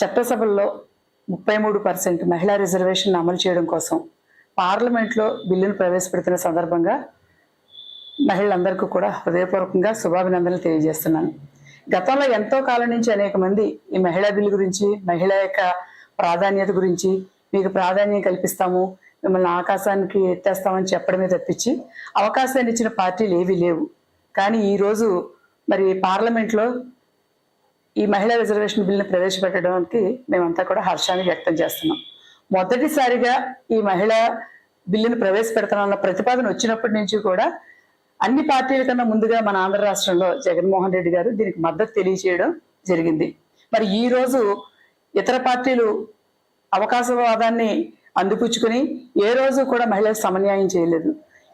చట్టసభల్లో 33% మహిళా రిజర్వేషన్ అమలు చేయడం కోసం పార్లమెంట్లో బిల్లును ప్రవేశపెడుతున్న సందర్భంగా మహిళలందరికీ కూడా హృదయపూర్వకంగా శుభాభినందనలు తెలియజేస్తున్నాను. గతంలో ఎంతో కాలం నుంచి అనేక మంది ఈ మహిళా బిల్లు గురించి, మహిళ యొక్క ప్రాధాన్యత గురించి, మీకు ప్రాధాన్యం కల్పిస్తాము, మిమ్మల్ని ఆకాశానికి ఎత్తేస్తామని చెప్పడమే తప్పించి అవకాశాన్ని ఇచ్చిన పార్టీలు ఏవీ లేవు. కానీ ఈరోజు మరి పార్లమెంట్లో ఈ మహిళా రిజర్వేషన్ బిల్లుని ప్రవేశపెట్టడానికి మేమంతా కూడా హర్షాన్ని వ్యక్తం చేస్తున్నాం. మొదటిసారిగా ఈ మహిళా బిల్లును ప్రవేశపెడతామన్న ప్రతిపాదన వచ్చినప్పటి నుంచి కూడా అన్ని పార్టీల కన్నా ముందుగా మన ఆంధ్ర రాష్ట్రంలో జగన్మోహన్ రెడ్డి గారు దీనికి మద్దతు తెలియజేయడం జరిగింది. మరి ఈ రోజు ఇతర పార్టీలు అవకాశవాదాన్ని అందిపుచ్చుకుని ఏ రోజు కూడా మహిళలకు సమన్యాయం చేయలేదు.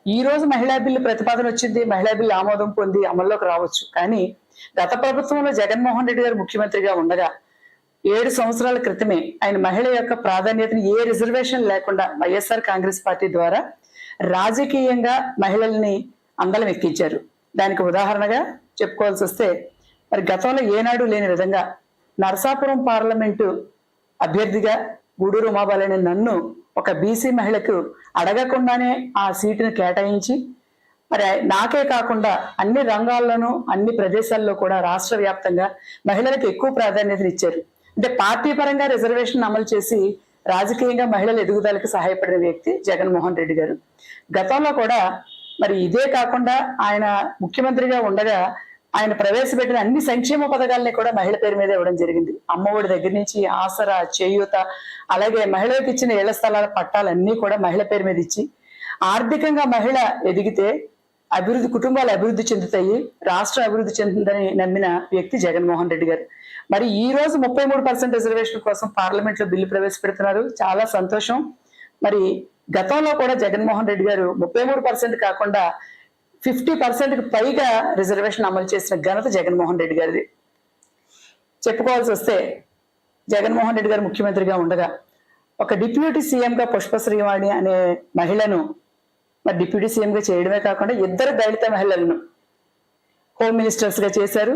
ఈ రోజు మహిళా బిల్లు ప్రతిపాదన వచ్చింది, మహిళా బిల్లు ఆమోదం పొంది అమల్లోకి రావచ్చు. కానీ గత ప్రభుత్వంలో జగన్మోహన్ రెడ్డి గారు ముఖ్యమంత్రిగా ఉండగా 7 సంవత్సరాల క్రితమే ఆయన మహిళ యొక్క ప్రాధాన్యతను ఏ రిజర్వేషన్ లేకుండా వైఎస్ఆర్ కాంగ్రెస్ పార్టీ ద్వారా రాజకీయంగా మహిళల్ని అందలం ఎక్కించారు. దానికి ఉదాహరణగా చెప్పుకోవాల్సి వస్తే మరి గతంలో ఏనాడు లేని విధంగా నరసాపురం పార్లమెంటు అభ్యర్థిగా గూడూరు ఉమాబాలని నన్ను ఒక బీసీ మహిళకు అడగకుండానే ఆ సీటును కేటాయించి మరి నాకే కాకుండా అన్ని రంగాల్లోనూ అన్ని ప్రదేశాల్లో కూడా రాష్ట్ర వ్యాప్తంగా మహిళలకు ఎక్కువ ప్రాధాన్యతను ఇచ్చారు. అంటే పార్టీ పరంగా రిజర్వేషన్ అమలు చేసి రాజకీయంగా మహిళల ఎదుగుదలకు సహాయపడిన వ్యక్తి జగన్మోహన్ రెడ్డి గారు. గతంలో కూడా మరి ఇదే కాకుండా ఆయన ముఖ్యమంత్రిగా ఉండగా ఆయన ప్రవేశపెట్టిన అన్ని సంక్షేమ పథకాలని కూడా మహిళ పేరు మీద ఇవ్వడం జరిగింది. అమ్మఒడి దగ్గర నుంచి ఆసరా, చేయూత, అలాగే మహిళలకు ఇచ్చిన ఇళ్ల స్థలాల పట్టాలన్నీ కూడా మహిళ పేరు మీద ఇచ్చి ఆర్థికంగా మహిళ ఎదిగితే కుటుంబాలు అభివృద్ధి చెందుతాయి, రాష్ట్రం అభివృద్ధి చెందుతుందని నమ్మిన వ్యక్తి జగన్మోహన్ రెడ్డి గారు. మరి ఈ రోజు 33% రిజర్వేషన్ కోసం పార్లమెంట్ లో బిల్లు ప్రవేశపెడుతున్నారు. చాలా సంతోషం. మరి గతంలో కూడా జగన్మోహన్ రెడ్డి గారు 33% కాకుండా 50%కి పైగా రిజర్వేషన్ అమలు చేసిన ఘనత జగన్మోహన్ రెడ్డి గారిది. చెప్పుకోవాల్సి వస్తే జగన్మోహన్ రెడ్డి గారు ముఖ్యమంత్రిగా ఉండగా ఒక డిప్యూటీ సీఎంగా పుష్పశ్రీవాణి అనే మహిళను మరి డిప్యూటీ సీఎంగా చేయడమే కాకుండా 2 దళిత మహిళలను హోమ్ మినిస్టర్స్ గా చేశారు.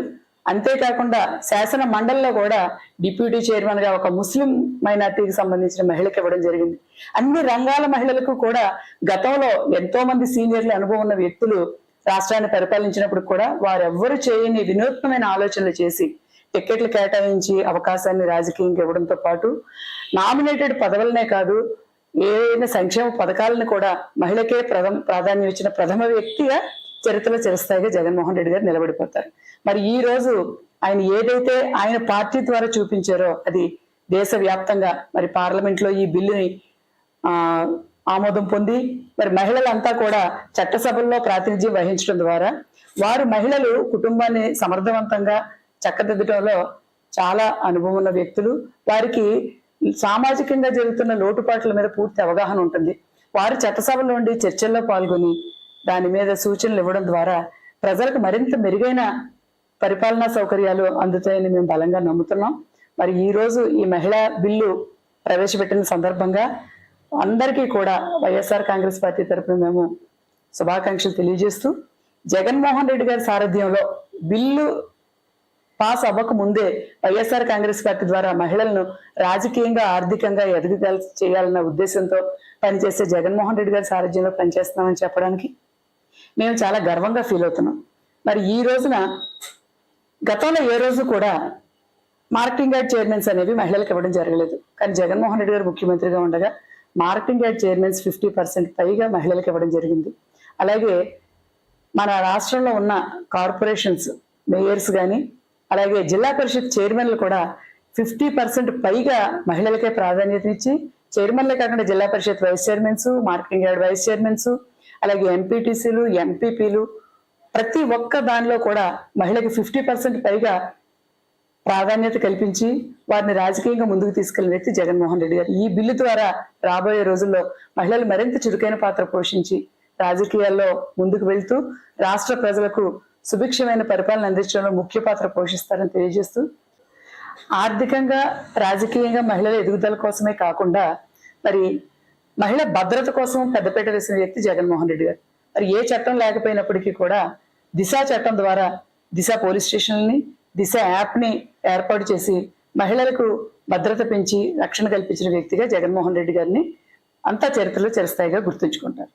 అంతేకాకుండా శాసన మండలిలో కూడా డిప్యూటీ చైర్మన్ గా ఒక ముస్లిం మైనార్టీకి సంబంధించిన మహిళకి ఇవ్వడం జరిగింది. అన్ని రంగాల మహిళలకు కూడా గతంలో ఎంతో మంది సీనియర్లు అనుభవం ఉన్న వ్యక్తులు రాష్ట్రాన్ని పరిపాలించినప్పుడు కూడా వారెవ్వరూ చేయని వినూత్నమైన ఆలోచనలు చేసి టికెట్లు కేటాయించి అవకాశాన్ని రాజకీయంగా ఇవ్వడంతో పాటు నామినేటెడ్ పదవులనే కాదు ఏదైనా సంక్షేమ పథకాలను కూడా మహిళకే ప్రాధాన్యం ఇచ్చిన ప్రథమ వ్యక్తిగా చరిత్రలో చిరస్థాయిగా జగన్మోహన్ రెడ్డి గారు నిలబడిపోతారు. మరి ఈ రోజు ఆయన ఏదైతే ఆయన పార్టీ ద్వారా చూపించారో అది దేశవ్యాప్తంగా మరి పార్లమెంట్ లో ఈ బిల్లుని ఆమోదం పొంది మరి మహిళలంతా కూడా చట్టసభల్లో ప్రాతినిధ్యం వహించడం ద్వారా వారు మహిళలు కుటుంబాన్ని సమర్థవంతంగా చక్కదిద్దడంలో చాలా అనుభవం ఉన్న వ్యక్తులు. వారికి సామాజికంగా జరుగుతున్న లోటుపాట్ల మీద పూర్తి అవగాహన ఉంటుంది. వారు చట్టసభలో ఉండి చర్చల్లో పాల్గొని దాని మీద సూచనలు ఇవ్వడం ద్వారా ప్రజలకు మరింత మెరుగైన పరిపాలనా సౌకర్యాలు అందుతాయని మేము బలంగా నమ్ముతున్నాం. మరి ఈ రోజు ఈ మహిళా బిల్లు ప్రవేశపెట్టిన సందర్భంగా అందరికీ కూడా వైఎస్ఆర్ కాంగ్రెస్ పార్టీ తరఫున మేము శుభాకాంక్షలు తెలియజేస్తూ జగన్మోహన్ రెడ్డి గారి సారథ్యంలో బిల్లు పాస్ అవ్వక ముందే వైఎస్ఆర్ కాంగ్రెస్ పార్టీ ద్వారా మహిళలను రాజకీయంగా, ఆర్థికంగా ఎదుగుదల చేయాలన్న ఉద్దేశంతో పనిచేసే జగన్మోహన్ రెడ్డి గారి సారథ్యంలో పనిచేస్తున్నామని చెప్పడానికి మేము చాలా గర్వంగా ఫీల్ అవుతున్నాం. మరి ఈ రోజున గతంలో ఏ రోజు కూడా మార్కెటింగ్ యార్డ్ చైర్మన్స్ అనేవి మహిళలకు ఇవ్వడం జరగలేదు. కానీ జగన్మోహన్ రెడ్డి గారు ముఖ్యమంత్రిగా ఉండగా మార్కెటింగ్ యార్డ్ చైర్మన్స్ 50% పైగా మహిళలకు ఇవ్వడం జరిగింది. అలాగే మన రాష్ట్రంలో ఉన్న కార్పొరేషన్స్ మేయర్స్ కానీ అలాగే జిల్లా పరిషత్ చైర్మన్లు కూడా 50% పైగా మహిళలకే ప్రాధాన్యతనిచ్చి చైర్మన్లే కాకుండా zilla parishad vice chairmans, marketing yard vice chairmans, అలాగే ఎంపీటీసీలు, ఎంపీపీలు ప్రతి ఒక్క దానిలో కూడా మహిళకి 50% పైగా ప్రాధాన్యత కల్పించి వారిని రాజకీయంగా ముందుకు తీసుకెళ్లిన వ్యక్తి జగన్మోహన్ రెడ్డి గారు. ఈ బిల్లు ద్వారా రాబోయే రోజుల్లో మహిళలు మరింత చురుకైన పాత్ర పోషించి రాజకీయాల్లో ముందుకు వెళ్తూ రాష్ట్ర ప్రజలకు సుభిక్షమైన పరిపాలన అందించడంలో ముఖ్య పాత్ర పోషిస్తారని తెలియజేస్తూ ఆర్థికంగా, రాజకీయంగా మహిళల ఎదుగుదల కోసమే కాకుండా మరి మహిళ భద్రత కోసం పెద్దపీట వేసిన వ్యక్తి జగన్మోహన్ రెడ్డి గారు. మరి ఏ చట్టం లేకపోయినప్పటికీ కూడా దిశ చట్టం ద్వారా దిశ పోలీస్ స్టేషన్లని, దిశ యాప్ని ఏర్పాటు చేసి మహిళలకు భద్రత పెంచి రక్షణ కల్పించిన వ్యక్తిగా జగన్మోహన్ రెడ్డి గారిని అంతా చరిత్రలో చిరస్థాయిగా గుర్తుంచుకుంటారు.